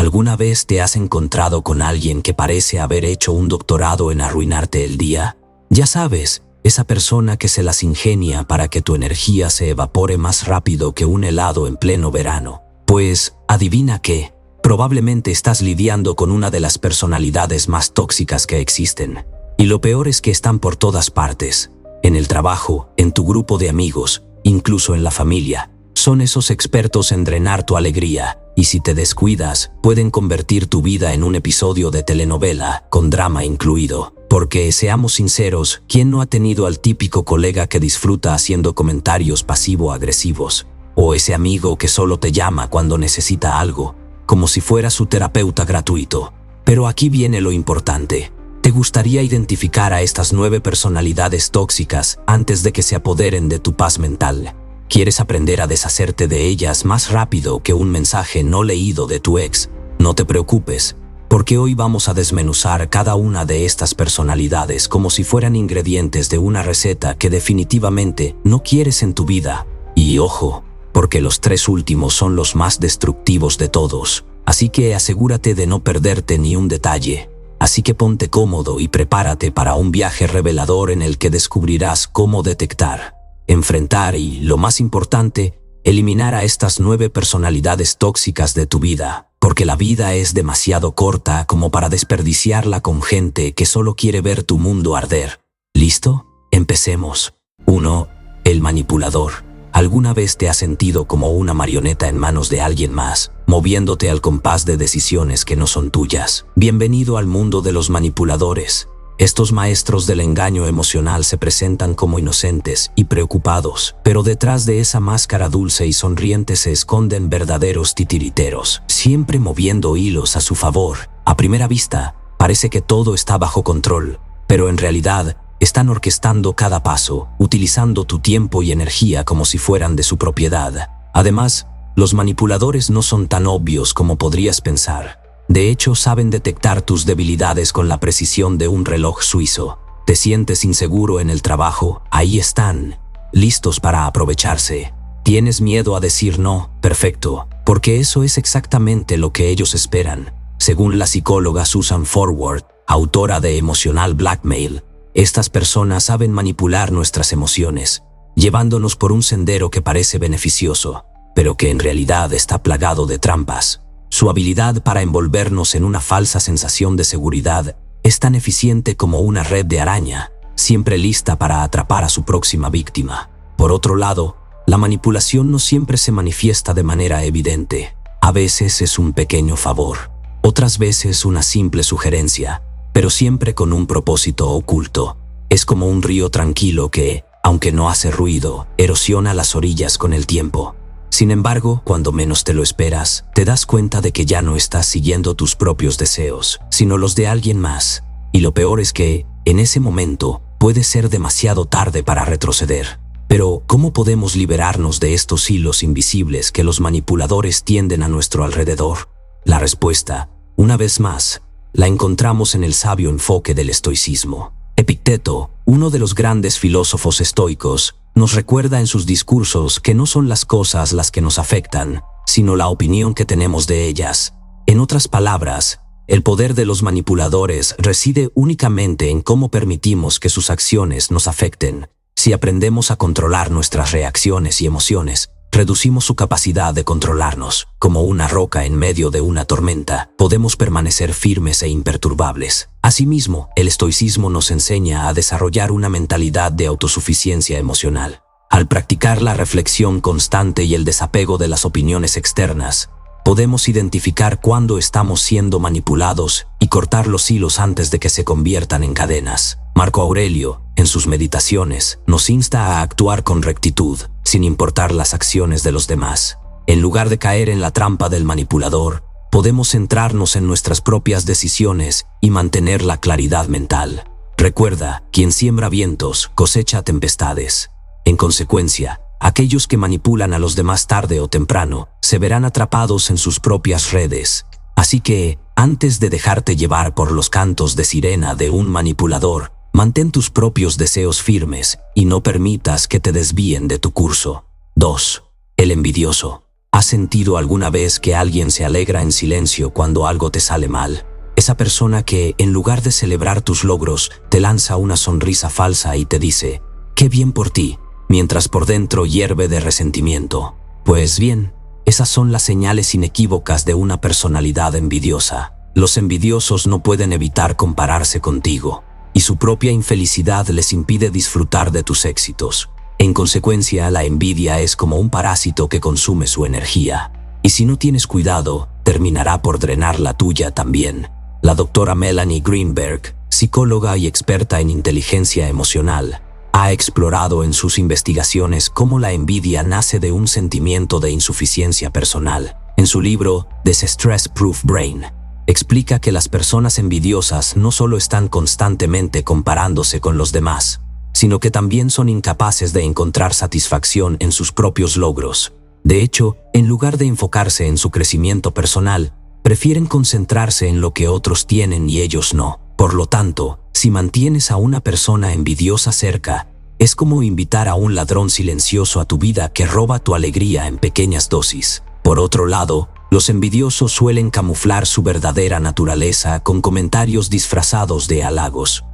¿Alguna vez te has encontrado con alguien que parece haber hecho un doctorado en arruinarte el día? Ya sabes, esa persona que se las ingenia para que tu energía se evapore más rápido que un helado en pleno verano. Pues, adivina qué, probablemente estás lidiando con una de las personalidades más tóxicas que existen. Y lo peor es que están por todas partes, en el trabajo, en tu grupo de amigos, incluso en la familia. Son esos expertos en drenar tu alegría, y si te descuidas, pueden convertir tu vida en un episodio de telenovela, con drama incluido. Porque, seamos sinceros, ¿quién no ha tenido al típico colega que disfruta haciendo comentarios pasivo-agresivos? O ese amigo que solo te llama cuando necesita algo, como si fuera su terapeuta gratuito. Pero aquí viene lo importante. ¿Te gustaría identificar a estas 9 personalidades tóxicas antes de que se apoderen de tu paz mental? ¿Quieres aprender a deshacerte de ellas más rápido que un mensaje no leído de tu ex? No te preocupes, porque hoy vamos a desmenuzar cada una de estas personalidades como si fueran ingredientes de una receta que definitivamente no quieres en tu vida. Y ojo, porque los 3 últimos son los más destructivos de todos, así que asegúrate de no perderte ni un detalle. Así que ponte cómodo y prepárate para un viaje revelador en el que descubrirás cómo detectar, enfrentar y, lo más importante, eliminar a estas 9 personalidades tóxicas de tu vida, porque la vida es demasiado corta como para desperdiciarla con gente que solo quiere ver tu mundo arder. ¿Listo? Empecemos. 1. El manipulador. ¿Alguna vez te has sentido como una marioneta en manos de alguien más, moviéndote al compás de decisiones que no son tuyas? Bienvenido al mundo de los manipuladores. Estos maestros del engaño emocional se presentan como inocentes y preocupados, pero detrás de esa máscara dulce y sonriente se esconden verdaderos titiriteros, siempre moviendo hilos a su favor. A primera vista, parece que todo está bajo control, pero en realidad están orquestando cada paso, utilizando tu tiempo y energía como si fueran de su propiedad. Además, los manipuladores no son tan obvios como podrías pensar. De hecho, saben detectar tus debilidades con la precisión de un reloj suizo. ¿Te sientes inseguro en el trabajo? Ahí están, listos para aprovecharse. ¿Tienes miedo a decir no? Perfecto, porque eso es exactamente lo que ellos esperan. Según la psicóloga Susan Forward, autora de Emotional Blackmail, estas personas saben manipular nuestras emociones, llevándonos por un sendero que parece beneficioso, pero que en realidad está plagado de trampas. Su habilidad para envolvernos en una falsa sensación de seguridad es tan eficiente como una red de araña, siempre lista para atrapar a su próxima víctima. Por otro lado, la manipulación no siempre se manifiesta de manera evidente. A veces es un pequeño favor, otras veces una simple sugerencia, pero siempre con un propósito oculto. Es como un río tranquilo que, aunque no hace ruido, erosiona las orillas con el tiempo. Sin embargo, cuando menos te lo esperas, te das cuenta de que ya no estás siguiendo tus propios deseos, sino los de alguien más. Y lo peor es que, en ese momento, puede ser demasiado tarde para retroceder. Pero, ¿cómo podemos liberarnos de estos hilos invisibles que los manipuladores tienden a nuestro alrededor? La respuesta, una vez más, la encontramos en el sabio enfoque del estoicismo. Epicteto, uno de los grandes filósofos estoicos, nos recuerda en sus discursos que no son las cosas las que nos afectan, sino la opinión que tenemos de ellas. En otras palabras, el poder de los manipuladores reside únicamente en cómo permitimos que sus acciones nos afecten. Si aprendemos a controlar nuestras reacciones y emociones, reducimos su capacidad de controlarnos. Como una roca en medio de una tormenta, podemos permanecer firmes e imperturbables. Asimismo, el estoicismo nos enseña a desarrollar una mentalidad de autosuficiencia emocional. Al practicar la reflexión constante y el desapego de las opiniones externas, podemos identificar cuándo estamos siendo manipulados y cortar los hilos antes de que se conviertan en cadenas. Marco Aurelio, en sus meditaciones, nos insta a actuar con rectitud, sin importar las acciones de los demás. En lugar de caer en la trampa del manipulador, podemos centrarnos en nuestras propias decisiones y mantener la claridad mental. Recuerda, quien siembra vientos, cosecha tempestades. En consecuencia, aquellos que manipulan a los demás tarde o temprano se verán atrapados en sus propias redes. Así que, antes de dejarte llevar por los cantos de sirena de un manipulador, mantén tus propios deseos firmes y no permitas que te desvíen de tu curso. 2. El envidioso. ¿Has sentido alguna vez que alguien se alegra en silencio cuando algo te sale mal? Esa persona que, en lugar de celebrar tus logros, te lanza una sonrisa falsa y te dice, «¡Qué bien por ti!», mientras por dentro hierve de resentimiento. Pues bien, esas son las señales inequívocas de una personalidad envidiosa. Los envidiosos no pueden evitar compararse contigo, y su propia infelicidad les impide disfrutar de tus éxitos. En consecuencia, la envidia es como un parásito que consume su energía, y si no tienes cuidado, terminará por drenar la tuya también. La doctora Melanie Greenberg, psicóloga y experta en inteligencia emocional, ha explorado en sus investigaciones cómo la envidia nace de un sentimiento de insuficiencia personal. En su libro The Stress Proof Brain, explica que las personas envidiosas no solo están constantemente comparándose con los demás, sino que también son incapaces de encontrar satisfacción en sus propios logros. De hecho, en lugar de enfocarse en su crecimiento personal, prefieren concentrarse en lo que otros tienen y ellos no. Por lo tanto, si mantienes a una persona envidiosa cerca, es como invitar a un ladrón silencioso a tu vida que roba tu alegría en pequeñas dosis. Por otro lado, los envidiosos suelen camuflar su verdadera naturaleza con comentarios disfrazados de halagos.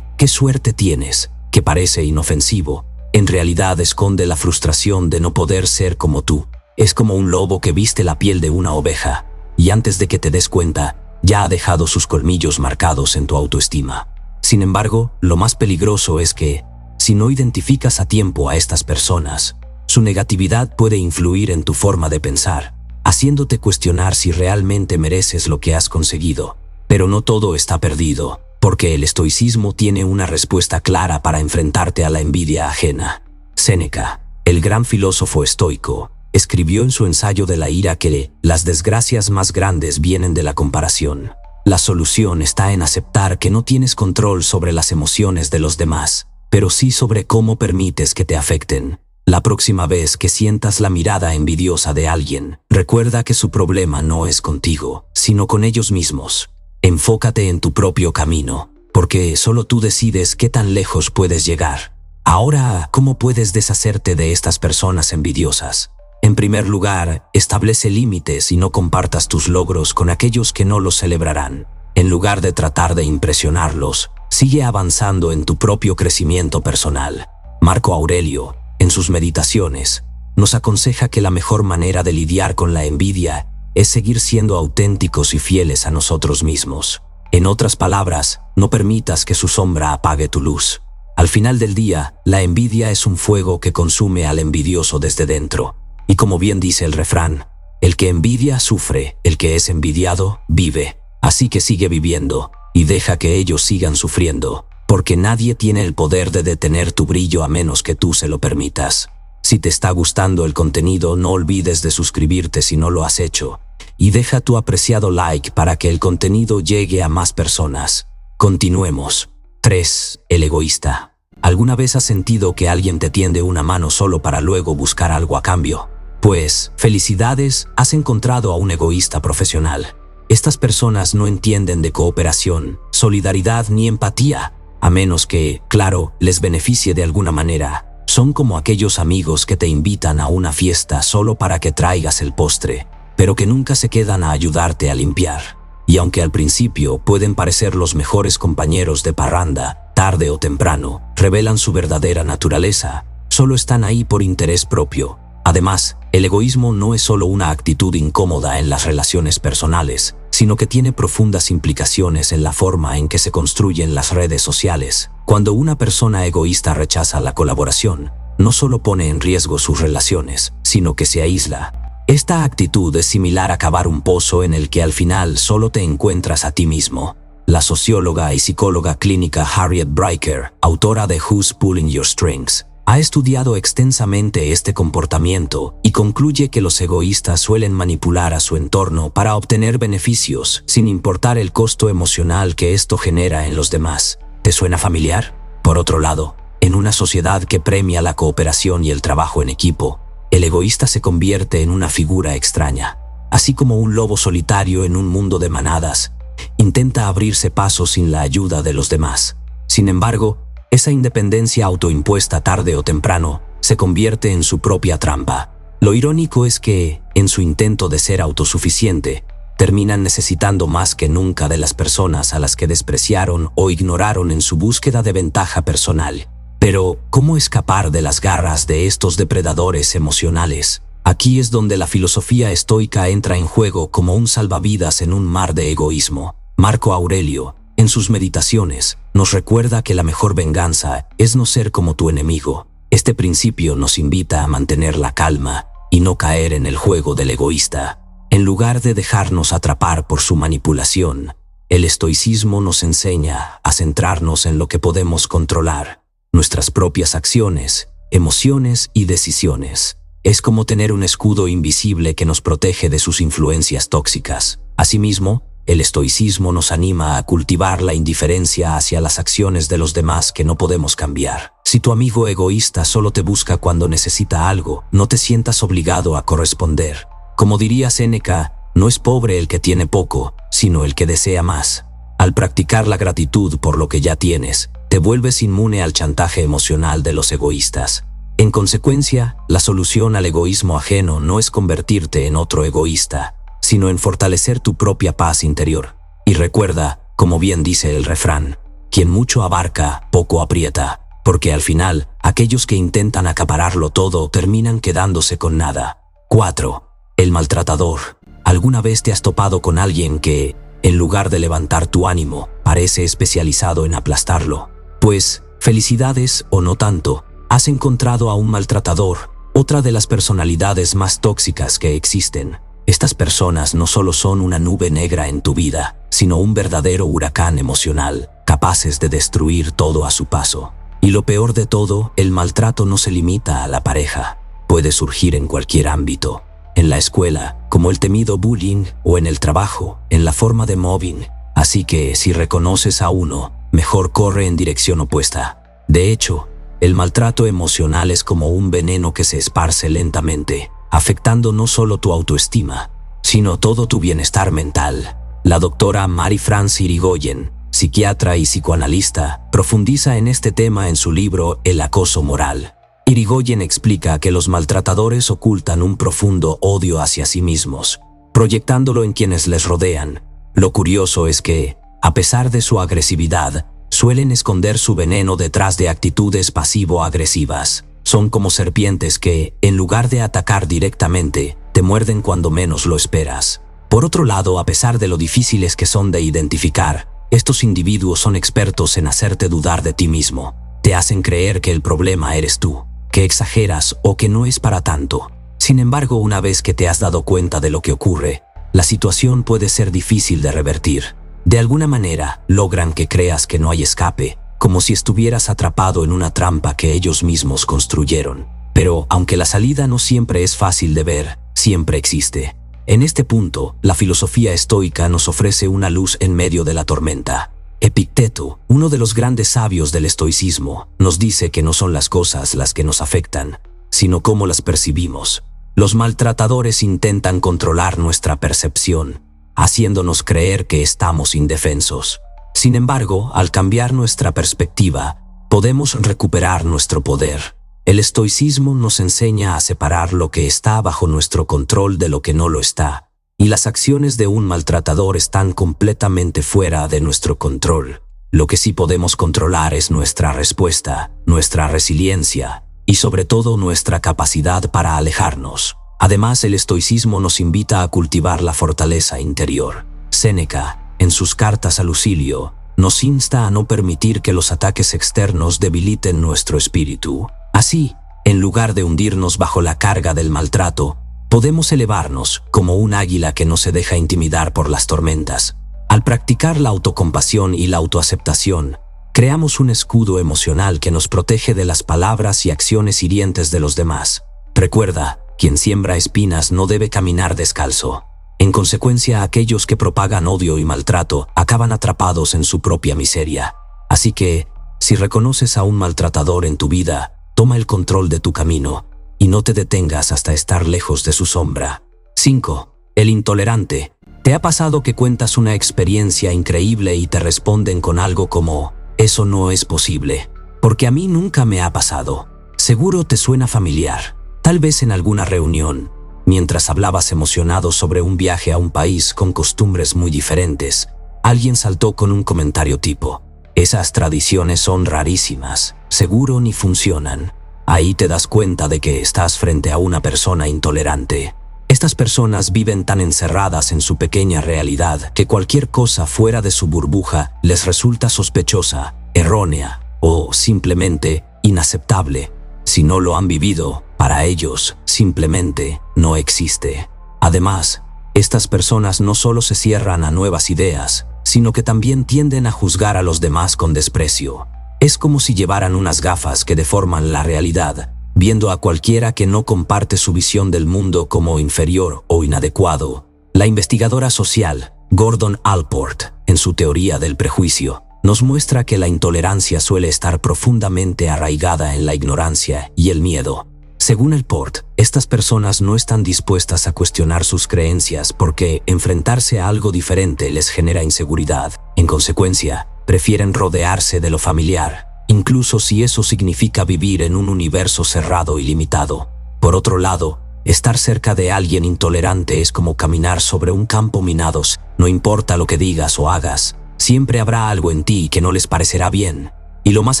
«¡Qué suerte tienes!», que parece inofensivo, en realidad esconde la frustración de no poder ser como tú. Es como un lobo que viste la piel de una oveja, y antes de que te des cuenta, ya ha dejado sus colmillos marcados en tu autoestima. Sin embargo, lo más peligroso es que, si no identificas a tiempo a estas personas, su negatividad puede influir en tu forma de pensar, haciéndote cuestionar si realmente mereces lo que has conseguido. Pero no todo está perdido, porque el estoicismo tiene una respuesta clara para enfrentarte a la envidia ajena. Séneca, el gran filósofo estoico, escribió en su ensayo de la ira que las desgracias más grandes vienen de la comparación. La solución está en aceptar que no tienes control sobre las emociones de los demás, pero sí sobre cómo permites que te afecten. La próxima vez que sientas la mirada envidiosa de alguien, recuerda que su problema no es contigo, sino con ellos mismos. Enfócate en tu propio camino, porque solo tú decides qué tan lejos puedes llegar. Ahora, ¿cómo puedes deshacerte de estas personas envidiosas? En primer lugar, establece límites y no compartas tus logros con aquellos que no los celebrarán. En lugar de tratar de impresionarlos, sigue avanzando en tu propio crecimiento personal. Marco Aurelio, en sus meditaciones, nos aconseja que la mejor manera de lidiar con la envidia es seguir siendo auténticos y fieles a nosotros mismos. En otras palabras, no permitas que su sombra apague tu luz. Al final del día, la envidia es un fuego que consume al envidioso desde dentro. Y como bien dice el refrán, el que envidia sufre, el que es envidiado vive. Así que sigue viviendo y deja que ellos sigan sufriendo, porque nadie tiene el poder de detener tu brillo a menos que tú se lo permitas. Si te está gustando el contenido, no olvides de suscribirte si no lo has hecho, y deja tu apreciado like para que el contenido llegue a más personas. Continuemos. 3. El egoísta. ¿Alguna vez has sentido que alguien te tiende una mano solo para luego buscar algo a cambio? Pues, felicidades, has encontrado a un egoísta profesional. Estas personas no entienden de cooperación, solidaridad ni empatía, a menos que, claro, les beneficie de alguna manera. Son como aquellos amigos que te invitan a una fiesta solo para que traigas el postre, pero que nunca se quedan a ayudarte a limpiar. Y aunque al principio pueden parecer los mejores compañeros de parranda, tarde o temprano, revelan su verdadera naturaleza. Solo están ahí por interés propio. Además, el egoísmo no es solo una actitud incómoda en las relaciones personales, sino que tiene profundas implicaciones en la forma en que se construyen las redes sociales. Cuando una persona egoísta rechaza la colaboración, no solo pone en riesgo sus relaciones, sino que se aísla. Esta actitud es similar a cavar un pozo en el que al final solo te encuentras a ti mismo. La socióloga y psicóloga clínica Harriet Bryker, autora de Who's Pulling Your Strings, ha estudiado extensamente este comportamiento y concluye que los egoístas suelen manipular a su entorno para obtener beneficios, sin importar el costo emocional que esto genera en los demás. ¿Te suena familiar? Por otro lado, en una sociedad que premia la cooperación y el trabajo en equipo, el egoísta se convierte en una figura extraña. Así como un lobo solitario en un mundo de manadas, intenta abrirse paso sin la ayuda de los demás. Sin embargo, esa independencia autoimpuesta tarde o temprano se convierte en su propia trampa. Lo irónico es que, en su intento de ser autosuficiente, terminan necesitando más que nunca de las personas a las que despreciaron o ignoraron en su búsqueda de ventaja personal. Pero, ¿cómo escapar de las garras de estos depredadores emocionales? Aquí es donde la filosofía estoica entra en juego como un salvavidas en un mar de egoísmo. Marco Aurelio, en sus meditaciones, nos recuerda que la mejor venganza es no ser como tu enemigo. Este principio nos invita a mantener la calma y no caer en el juego del egoísta. En lugar de dejarnos atrapar por su manipulación, el estoicismo nos enseña a centrarnos en lo que podemos controlar, nuestras propias acciones, emociones y decisiones. Es como tener un escudo invisible que nos protege de sus influencias tóxicas. Asimismo, el estoicismo nos anima a cultivar la indiferencia hacia las acciones de los demás que no podemos cambiar. Si tu amigo egoísta solo te busca cuando necesita algo, no te sientas obligado a corresponder. Como diría Séneca, no es pobre el que tiene poco, sino el que desea más. Al practicar la gratitud por lo que ya tienes, te vuelves inmune al chantaje emocional de los egoístas. En consecuencia, la solución al egoísmo ajeno no es convertirte en otro egoísta, sino en fortalecer tu propia paz interior. Y recuerda, como bien dice el refrán, quien mucho abarca, poco aprieta, porque al final, aquellos que intentan acapararlo todo terminan quedándose con nada. 4. El maltratador. ¿Alguna vez te has topado con alguien que, en lugar de levantar tu ánimo, parece especializado en aplastarlo? Pues, felicidades o no tanto, has encontrado a un maltratador, otra de las personalidades más tóxicas que existen. Estas personas no solo son una nube negra en tu vida, sino un verdadero huracán emocional, capaces de destruir todo a su paso. Y lo peor de todo, el maltrato no se limita a la pareja. Puede surgir en cualquier ámbito. En la escuela, como el temido bullying, o en el trabajo, en la forma de mobbing. Así que, si reconoces a uno, mejor corre en dirección opuesta. De hecho, el maltrato emocional es como un veneno que se esparce lentamente, afectando no solo tu autoestima, sino todo tu bienestar mental. La doctora Marie-France Irigoyen, psiquiatra y psicoanalista, profundiza en este tema en su libro El acoso moral. Irigoyen explica que los maltratadores ocultan un profundo odio hacia sí mismos, proyectándolo en quienes les rodean. Lo curioso es que, a pesar de su agresividad, suelen esconder su veneno detrás de actitudes pasivo-agresivas. Son como serpientes que, en lugar de atacar directamente, te muerden cuando menos lo esperas. Por otro lado, a pesar de lo difíciles que son de identificar, estos individuos son expertos en hacerte dudar de ti mismo. Te hacen creer que el problema eres tú, que exageras o que no es para tanto. Sin embargo, una vez que te has dado cuenta de lo que ocurre, la situación puede ser difícil de revertir. De alguna manera, logran que creas que no hay escape, como si estuvieras atrapado en una trampa que ellos mismos construyeron. Pero, aunque la salida no siempre es fácil de ver, siempre existe. En este punto, la filosofía estoica nos ofrece una luz en medio de la tormenta. Epicteto, uno de los grandes sabios del estoicismo, nos dice que no son las cosas las que nos afectan, sino cómo las percibimos. Los maltratadores intentan controlar nuestra percepción, haciéndonos creer que estamos indefensos. Sin embargo, al cambiar nuestra perspectiva, podemos recuperar nuestro poder. El estoicismo nos enseña a separar lo que está bajo nuestro control de lo que no lo está, y las acciones de un maltratador están completamente fuera de nuestro control. Lo que sí podemos controlar es nuestra respuesta, nuestra resiliencia, y sobre todo nuestra capacidad para alejarnos. Además, el estoicismo nos invita a cultivar la fortaleza interior. Séneca, en sus cartas a Lucilio, nos insta a no permitir que los ataques externos debiliten nuestro espíritu. Así, en lugar de hundirnos bajo la carga del maltrato, podemos elevarnos como un águila que no se deja intimidar por las tormentas. Al practicar la autocompasión y la autoaceptación, creamos un escudo emocional que nos protege de las palabras y acciones hirientes de los demás. Recuerda, quien siembra espinas no debe caminar descalzo. En consecuencia, aquellos que propagan odio y maltrato acaban atrapados en su propia miseria. Así que, si reconoces a un maltratador en tu vida, toma el control de tu camino y no te detengas hasta estar lejos de su sombra. 5. El intolerante. ¿Te ha pasado que cuentas una experiencia increíble y te responden con algo como, eso no es posible? Porque a mí nunca me ha pasado. Seguro te suena familiar. Tal vez en alguna reunión, mientras hablabas emocionado sobre un viaje a un país con costumbres muy diferentes, alguien saltó con un comentario tipo: esas tradiciones son rarísimas, seguro ni funcionan. Ahí te das cuenta de que estás frente a una persona intolerante. Estas personas viven tan encerradas en su pequeña realidad que cualquier cosa fuera de su burbuja les resulta sospechosa, errónea o simplemente inaceptable. Si no lo han vivido, para ellos simplemente no existe. Además, estas personas no solo se cierran a nuevas ideas, sino que también tienden a juzgar a los demás con desprecio. Es como si llevaran unas gafas que deforman la realidad, viendo a cualquiera que no comparte su visión del mundo como inferior o inadecuado. La investigadora social, Gordon Allport, en su teoría del prejuicio, nos muestra que la intolerancia suele estar profundamente arraigada en la ignorancia y el miedo. Según Allport, estas personas no están dispuestas a cuestionar sus creencias porque enfrentarse a algo diferente les genera inseguridad. En consecuencia, prefieren rodearse de lo familiar, incluso si eso significa vivir en un universo cerrado y limitado. Por otro lado, estar cerca de alguien intolerante es como caminar sobre un campo minado. No importa lo que digas o hagas, siempre habrá algo en ti que no les parecerá bien. Y lo más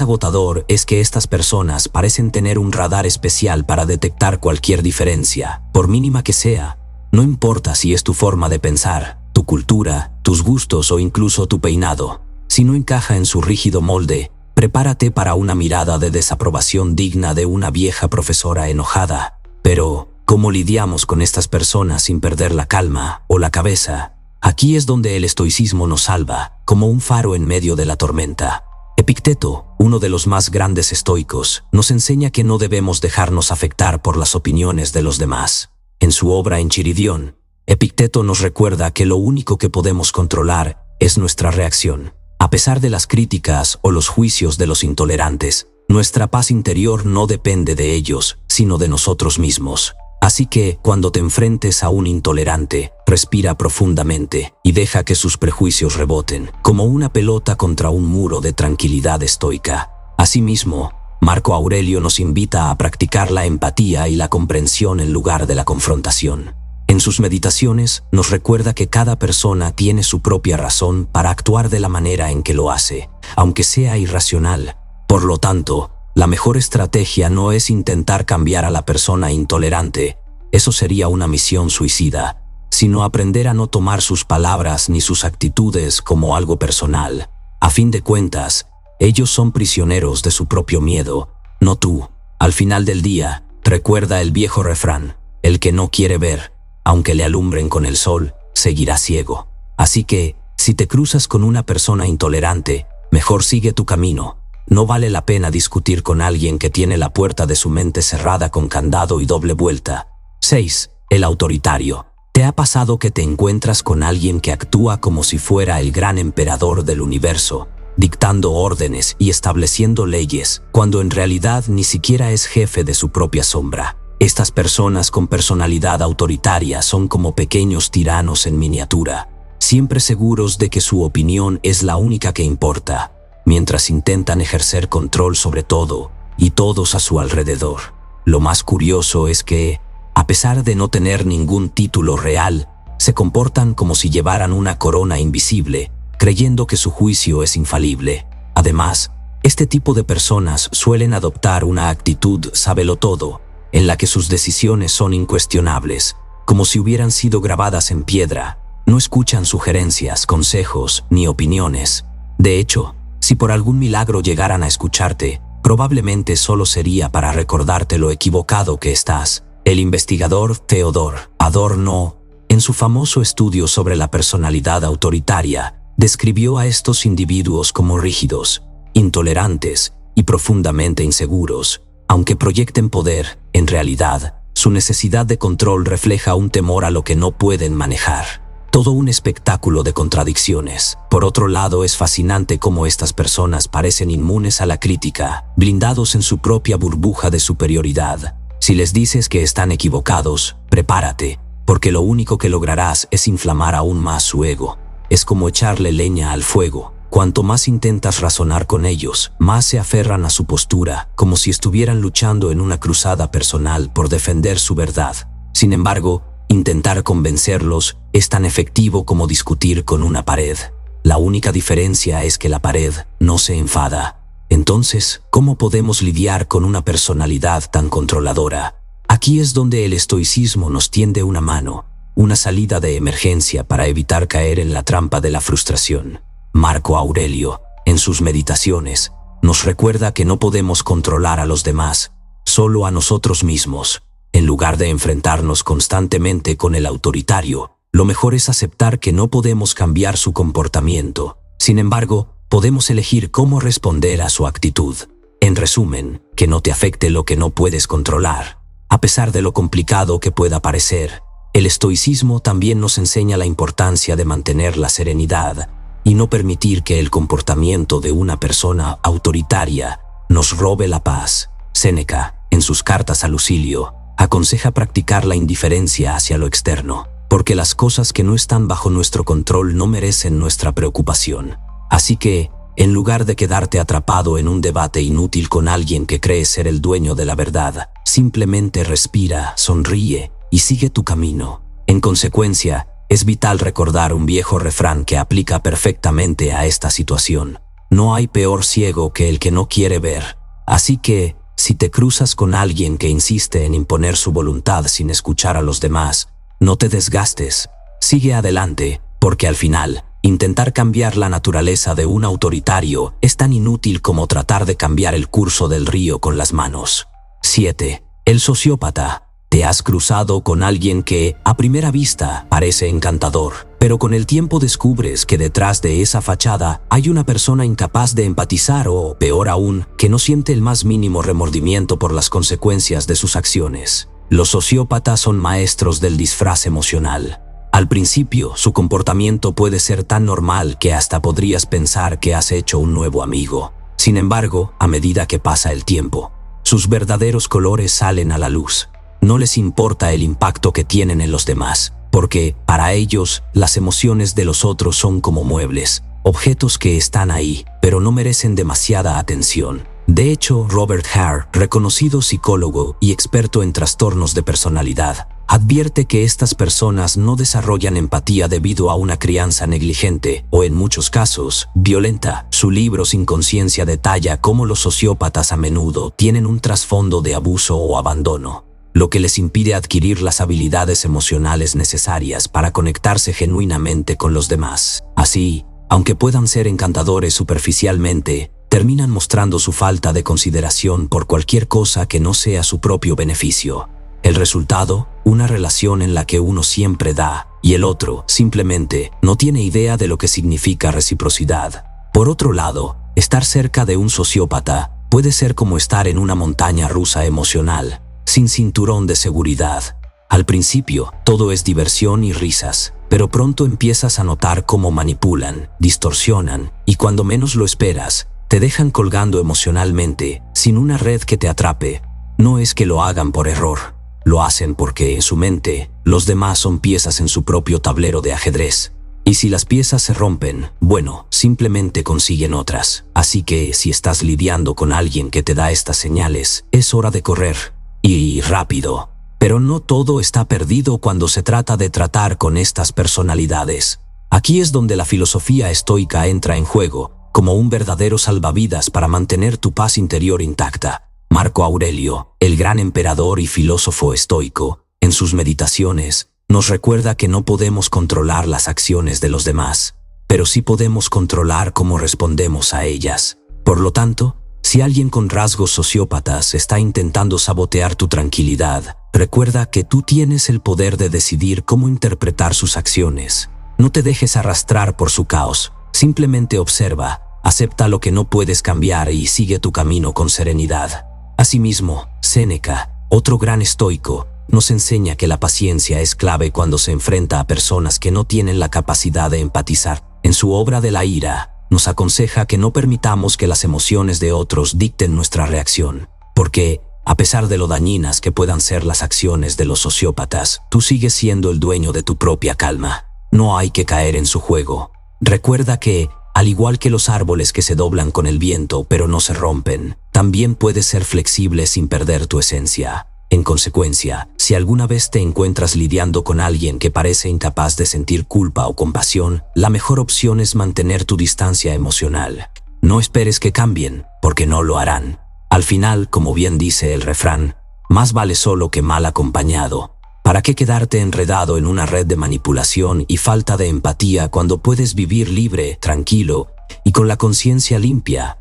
agotador es que estas personas parecen tener un radar especial para detectar cualquier diferencia, por mínima que sea. No importa si es tu forma de pensar, tu cultura, tus gustos o incluso tu peinado. Si no encaja en su rígido molde, prepárate para una mirada de desaprobación digna de una vieja profesora enojada. Pero, ¿cómo lidiamos con estas personas sin perder la calma o la cabeza? Aquí es donde el estoicismo nos salva, como un faro en medio de la tormenta. Epicteto, uno de los más grandes estoicos, nos enseña que no debemos dejarnos afectar por las opiniones de los demás. En su obra Enchiridión, Epicteto nos recuerda que lo único que podemos controlar es nuestra reacción. A pesar de las críticas o los juicios de los intolerantes, nuestra paz interior no depende de ellos, sino de nosotros mismos. Así que, cuando te enfrentes a un intolerante, respira profundamente y deja que sus prejuicios reboten, como una pelota contra un muro de tranquilidad estoica. Asimismo, Marco Aurelio nos invita a practicar la empatía y la comprensión en lugar de la confrontación. En sus meditaciones, nos recuerda que cada persona tiene su propia razón para actuar de la manera en que lo hace, aunque sea irracional. Por lo tanto, la mejor estrategia no es intentar cambiar a la persona intolerante, eso sería una misión suicida, sino aprender a no tomar sus palabras ni sus actitudes como algo personal. A fin de cuentas, ellos son prisioneros de su propio miedo, no tú. Al final del día, recuerda el viejo refrán: el que no quiere ver, aunque le alumbren con el sol, seguirá ciego. Así que, si te cruzas con una persona intolerante, mejor sigue tu camino. No vale la pena discutir con alguien que tiene la puerta de su mente cerrada con candado y doble vuelta. 6. El autoritario. ¿Te ha pasado que te encuentras con alguien que actúa como si fuera el gran emperador del universo, dictando órdenes y estableciendo leyes, cuando en realidad ni siquiera es jefe de su propia sombra? Estas personas con personalidad autoritaria son como pequeños tiranos en miniatura, siempre seguros de que su opinión es la única que importa, mientras intentan ejercer control sobre todo y todos a su alrededor. Lo más curioso es que, a pesar de no tener ningún título real, se comportan como si llevaran una corona invisible, creyendo que su juicio es infalible. Además, este tipo de personas suelen adoptar una actitud sábelotodo, en la que sus decisiones son incuestionables, como si hubieran sido grabadas en piedra. No escuchan sugerencias, consejos ni opiniones. De hecho, si por algún milagro llegaran a escucharte, probablemente solo sería para recordarte lo equivocado que estás. El investigador Theodor Adorno, en su famoso estudio sobre la personalidad autoritaria, describió a estos individuos como rígidos, intolerantes y profundamente inseguros. Aunque proyecten poder, en realidad, su necesidad de control refleja un temor a lo que no pueden manejar. Todo un espectáculo de contradicciones. Por otro lado, es fascinante cómo estas personas parecen inmunes a la crítica, blindados en su propia burbuja de superioridad. Si les dices que están equivocados, prepárate, porque lo único que lograrás es inflamar aún más su ego. Es como echarle leña al fuego. cuanto más intentas razonar con ellos, más se aferran a su postura, como si estuvieran luchando en una cruzada personal por defender su verdad. Sin embargo, intentar convencerlos es tan efectivo como discutir con una pared. La única diferencia es que la pared no se enfada. Entonces, ¿cómo podemos lidiar con una personalidad tan controladora? Aquí es donde el estoicismo nos tiende una mano, una salida de emergencia para evitar caer en la trampa de la frustración. Marco Aurelio, en sus meditaciones, nos recuerda que no podemos controlar a los demás, solo a nosotros mismos. En lugar de enfrentarnos constantemente con el autoritario, lo mejor es aceptar que no podemos cambiar su comportamiento. Sin embargo, podemos elegir cómo responder a su actitud. En resumen, que no te afecte lo que no puedes controlar. A pesar de lo complicado que pueda parecer, el estoicismo también nos enseña la importancia de mantener la serenidad y no permitir que el comportamiento de una persona autoritaria nos robe la paz. Séneca, en sus cartas a Lucilio, aconseja practicar la indiferencia hacia lo externo, porque las cosas que no están bajo nuestro control no merecen nuestra preocupación. Así que, en lugar de quedarte atrapado en un debate inútil con alguien que cree ser el dueño de la verdad, simplemente respira, sonríe y sigue tu camino. En consecuencia, es vital recordar un viejo refrán que aplica perfectamente a esta situación. No hay peor ciego que el que no quiere ver. Así que, si te cruzas con alguien que insiste en imponer su voluntad sin escuchar a los demás, no te desgastes. Sigue adelante, porque al final, intentar cambiar la naturaleza de un autoritario es tan inútil como tratar de cambiar el curso del río con las manos. 7. El sociópata. Te has cruzado con alguien que, a primera vista, parece encantador, pero con el tiempo descubres que detrás de esa fachada hay una persona incapaz de empatizar o, peor aún, que no siente el más mínimo remordimiento por las consecuencias de sus acciones. Los sociópatas son maestros del disfraz emocional. Al principio, su comportamiento puede ser tan normal que hasta podrías pensar que has hecho un nuevo amigo. Sin embargo, a medida que pasa el tiempo, sus verdaderos colores salen a la luz. No les importa el impacto que tienen en los demás, porque, para ellos, las emociones de los otros son como muebles, objetos que están ahí, pero no merecen demasiada atención. De hecho, Robert Hare, reconocido psicólogo y experto en trastornos de personalidad, advierte que estas personas no desarrollan empatía debido a una crianza negligente o, en muchos casos, violenta. Su libro Sin conciencia detalla cómo los sociópatas a menudo tienen un trasfondo de abuso o abandono, lo que les impide adquirir las habilidades emocionales necesarias para conectarse genuinamente con los demás. Así, aunque puedan ser encantadores superficialmente, terminan mostrando su falta de consideración por cualquier cosa que no sea su propio beneficio. El resultado, una relación en la que uno siempre da y el otro, simplemente, no tiene idea de lo que significa reciprocidad. Por otro lado, estar cerca de un sociópata puede ser como estar en una montaña rusa emocional, sin cinturón de seguridad. Al principio, todo es diversión y risas, pero pronto empiezas a notar cómo manipulan, distorsionan y cuando menos lo esperas, te dejan colgando emocionalmente, sin una red que te atrape. No es que lo hagan por error, lo hacen porque en su mente, los demás son piezas en su propio tablero de ajedrez. Y si las piezas se rompen, bueno, simplemente consiguen otras. Así que si estás lidiando con alguien que te da estas señales, es hora de correr. Y rápido. Pero no todo está perdido cuando se trata de tratar con estas personalidades. Aquí es donde la filosofía estoica entra en juego, como un verdadero salvavidas para mantener tu paz interior intacta. Marco Aurelio, el gran emperador y filósofo estoico, en sus meditaciones, nos recuerda que no podemos controlar las acciones de los demás, pero sí podemos controlar cómo respondemos a ellas. Por lo tanto, si alguien con rasgos sociópatas está intentando sabotear tu tranquilidad, recuerda que tú tienes el poder de decidir cómo interpretar sus acciones. No te dejes arrastrar por su caos, simplemente observa, acepta lo que no puedes cambiar y sigue tu camino con serenidad. Asimismo, Séneca, otro gran estoico, nos enseña que la paciencia es clave cuando se enfrenta a personas que no tienen la capacidad de empatizar. En su obra de la ira, nos aconseja que no permitamos que las emociones de otros dicten nuestra reacción, porque, a pesar de lo dañinas que puedan ser las acciones de los sociópatas, tú sigues siendo el dueño de tu propia calma. No hay que caer en su juego. Recuerda que, Al igual que los árboles que se doblan con el viento pero no se rompen, también puedes ser flexible sin perder tu esencia. En consecuencia, si alguna vez te encuentras lidiando con alguien que parece incapaz de sentir culpa o compasión, la mejor opción es mantener tu distancia emocional. No esperes que cambien, porque no lo harán. Al final, como bien dice el refrán, más vale solo que mal acompañado. ¿Para qué quedarte enredado en una red de manipulación y falta de empatía cuando puedes vivir libre, tranquilo y con la conciencia limpia?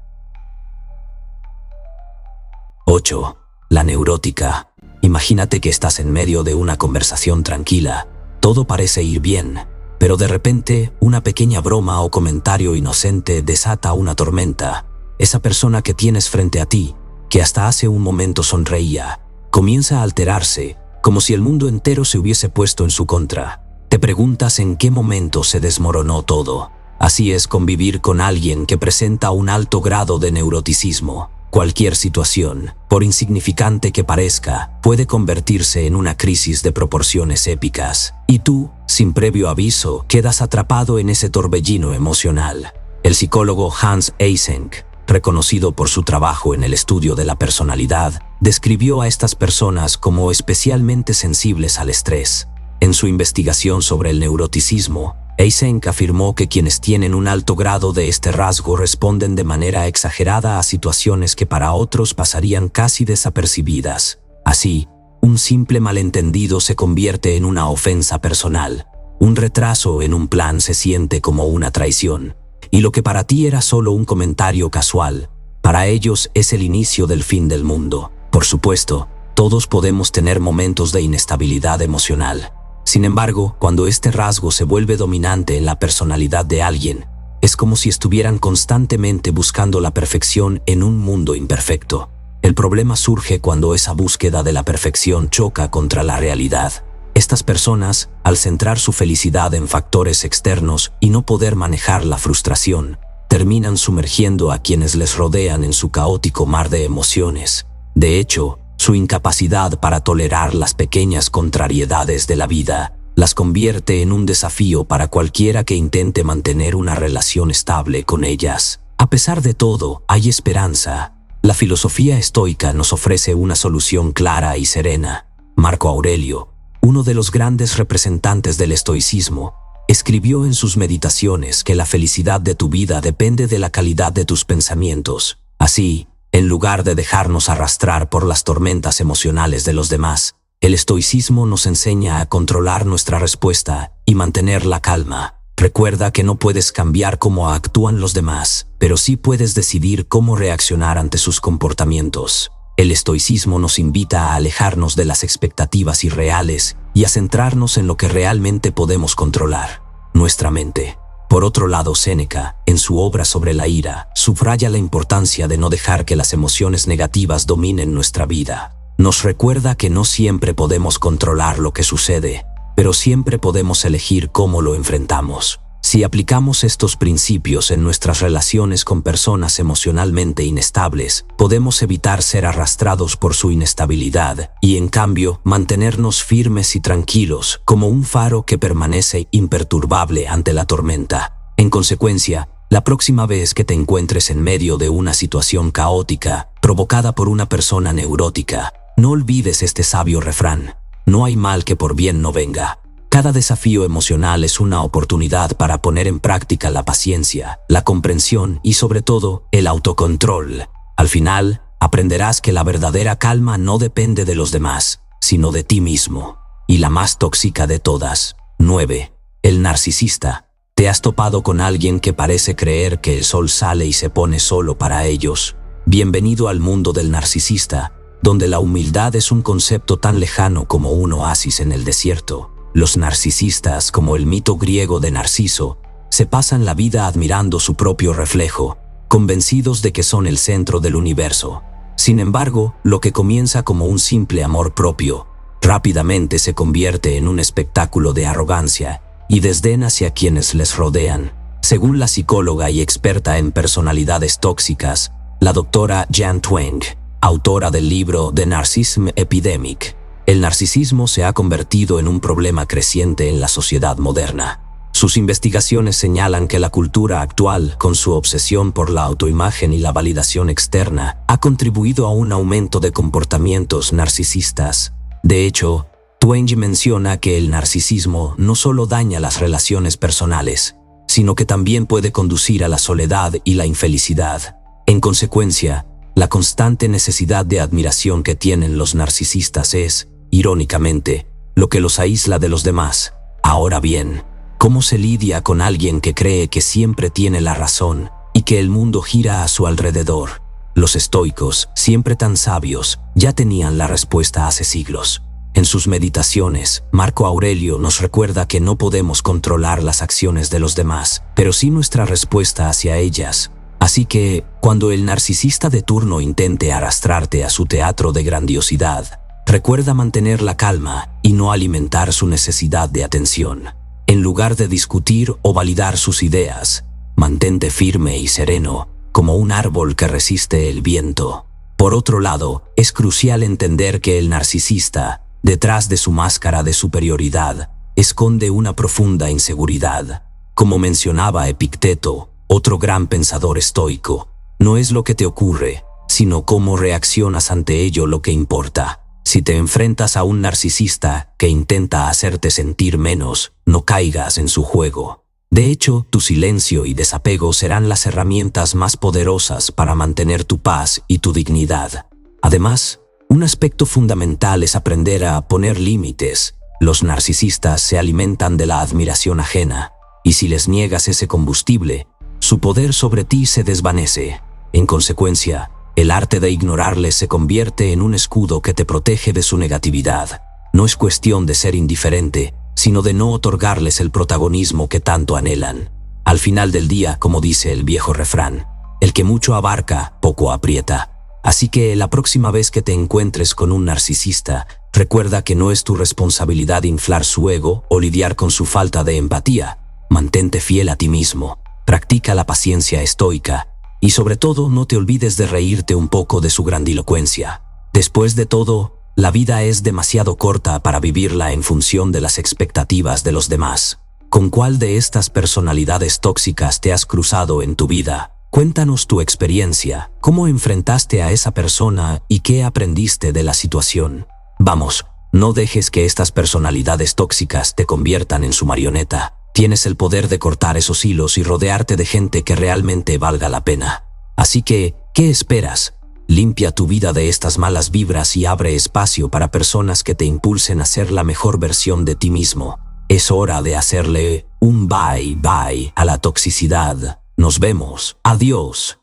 8. La neurótica. Imagínate que estás en medio de una conversación tranquila. Todo parece ir bien, pero de repente una pequeña broma o comentario inocente desata una tormenta. Esa persona que tienes frente a ti, que hasta hace un momento sonreía, comienza a alterarse, como si el mundo entero se hubiese puesto en su contra. Te preguntas en qué momento se desmoronó todo. Así es convivir con alguien que presenta un alto grado de neuroticismo. Cualquier situación, por insignificante que parezca, puede convertirse en una crisis de proporciones épicas. Y tú, sin previo aviso, quedas atrapado en ese torbellino emocional. El psicólogo Hans Eysenck, reconocido por su trabajo en el estudio de la personalidad, describió a estas personas como especialmente sensibles al estrés. En su investigación sobre el neuroticismo, Eysenck afirmó que quienes tienen un alto grado de este rasgo responden de manera exagerada a situaciones que para otros pasarían casi desapercibidas. Así, un simple malentendido se convierte en una ofensa personal. Un retraso en un plan se siente como una traición. Y lo que para ti era solo un comentario casual, para ellos es el inicio del fin del mundo. Por supuesto, todos podemos tener momentos de inestabilidad emocional. Sin embargo, cuando este rasgo se vuelve dominante en la personalidad de alguien, es como si estuvieran constantemente buscando la perfección en un mundo imperfecto. El problema surge cuando esa búsqueda de la perfección choca contra la realidad. Estas personas, al centrar su felicidad en factores externos y no poder manejar la frustración, terminan sumergiendo a quienes les rodean en su caótico mar de emociones. De hecho, su incapacidad para tolerar las pequeñas contrariedades de la vida las convierte en un desafío para cualquiera que intente mantener una relación estable con ellas. A pesar de todo, hay esperanza. La filosofía estoica nos ofrece una solución clara y serena. Marco Aurelio, uno de los grandes representantes del estoicismo, escribió en sus meditaciones que la felicidad de tu vida depende de la calidad de tus pensamientos. Así, en lugar de dejarnos arrastrar por las tormentas emocionales de los demás, el estoicismo nos enseña a controlar nuestra respuesta y mantener la calma. Recuerda que no puedes cambiar cómo actúan los demás, pero sí puedes decidir cómo reaccionar ante sus comportamientos. El estoicismo nos invita a alejarnos de las expectativas irreales y a centrarnos en lo que realmente podemos controlar: nuestra mente. Por otro lado, Séneca, en su obra sobre la ira, subraya la importancia de no dejar que las emociones negativas dominen nuestra vida. Nos recuerda que no siempre podemos controlar lo que sucede, pero siempre podemos elegir cómo lo enfrentamos. Si aplicamos estos principios en nuestras relaciones con personas emocionalmente inestables, podemos evitar ser arrastrados por su inestabilidad y, en cambio, mantenernos firmes y tranquilos como un faro que permanece imperturbable ante la tormenta. En consecuencia, la próxima vez que te encuentres en medio de una situación caótica provocada por una persona neurótica, no olvides este sabio refrán: no hay mal que por bien no venga. Cada desafío emocional es una oportunidad para poner en práctica la paciencia, la comprensión y, sobre todo, el autocontrol. Al final, aprenderás que la verdadera calma no depende de los demás, sino de ti mismo. Y la más tóxica de todas. 9. El narcisista. ¿Te has topado con alguien que parece creer que el sol sale y se pone solo para ellos? Bienvenido al mundo del narcisista, donde la humildad es un concepto tan lejano como un oasis en el desierto. Los narcisistas, como el mito griego de Narciso, se pasan la vida admirando su propio reflejo, convencidos de que son el centro del universo. Sin embargo, lo que comienza como un simple amor propio, rápidamente se convierte en un espectáculo de arrogancia y desdén hacia quienes les rodean. Según la psicóloga y experta en personalidades tóxicas, la doctora Jan Twenge, autora del libro The Narcissism Epidemic, el narcisismo se ha convertido en un problema creciente en la sociedad moderna. Sus investigaciones señalan que la cultura actual, con su obsesión por la autoimagen y la validación externa, ha contribuido a un aumento de comportamientos narcisistas. De hecho, Twenge menciona que el narcisismo no solo daña las relaciones personales, sino que también puede conducir a la soledad y la infelicidad. En consecuencia, la constante necesidad de admiración que tienen los narcisistas es, irónicamente, lo que los aísla de los demás. Ahora bien, ¿cómo se lidia con alguien que cree que siempre tiene la razón y que el mundo gira a su alrededor? Los estoicos, siempre tan sabios, ya tenían la respuesta hace siglos. En sus meditaciones, Marco Aurelio nos recuerda que no podemos controlar las acciones de los demás, pero sí nuestra respuesta hacia ellas. Así que, cuando el narcisista de turno intente arrastrarte a su teatro de grandiosidad, recuerda mantener la calma y no alimentar su necesidad de atención. En lugar de discutir o validar sus ideas, mantente firme y sereno, como un árbol que resiste el viento. Por otro lado, es crucial entender que el narcisista, detrás de su máscara de superioridad, esconde una profunda inseguridad. Como mencionaba Epicteto, otro gran pensador estoico, no es lo que te ocurre, sino cómo reaccionas ante ello lo que importa. Si te enfrentas a un narcisista que intenta hacerte sentir menos, no caigas en su juego. De hecho, tu silencio y desapego serán las herramientas más poderosas para mantener tu paz y tu dignidad. Además, un aspecto fundamental es aprender a poner límites. Los narcisistas se alimentan de la admiración ajena, y si les niegas ese combustible, su poder sobre ti se desvanece. En consecuencia, el arte de ignorarles se convierte en un escudo que te protege de su negatividad. No es cuestión de ser indiferente, sino de no otorgarles el protagonismo que tanto anhelan. Al final del día, como dice el viejo refrán, el que mucho abarca, poco aprieta. Así que la próxima vez que te encuentres con un narcisista, recuerda que no es tu responsabilidad inflar su ego o lidiar con su falta de empatía. Mantente fiel a ti mismo, practica la paciencia estoica y sobre todo no te olvides de reírte un poco de su grandilocuencia. Después de todo, la vida es demasiado corta para vivirla en función de las expectativas de los demás. ¿Con cuál de estas personalidades tóxicas te has cruzado en tu vida? Cuéntanos tu experiencia, cómo enfrentaste a esa persona y qué aprendiste de la situación. Vamos, no dejes que estas personalidades tóxicas te conviertan en su marioneta. Tienes el poder de cortar esos hilos y rodearte de gente que realmente valga la pena. Así que, ¿qué esperas? Limpia tu vida de estas malas vibras y abre espacio para personas que te impulsen a ser la mejor versión de ti mismo. Es hora de hacerle un bye bye a la toxicidad. Nos vemos. Adiós.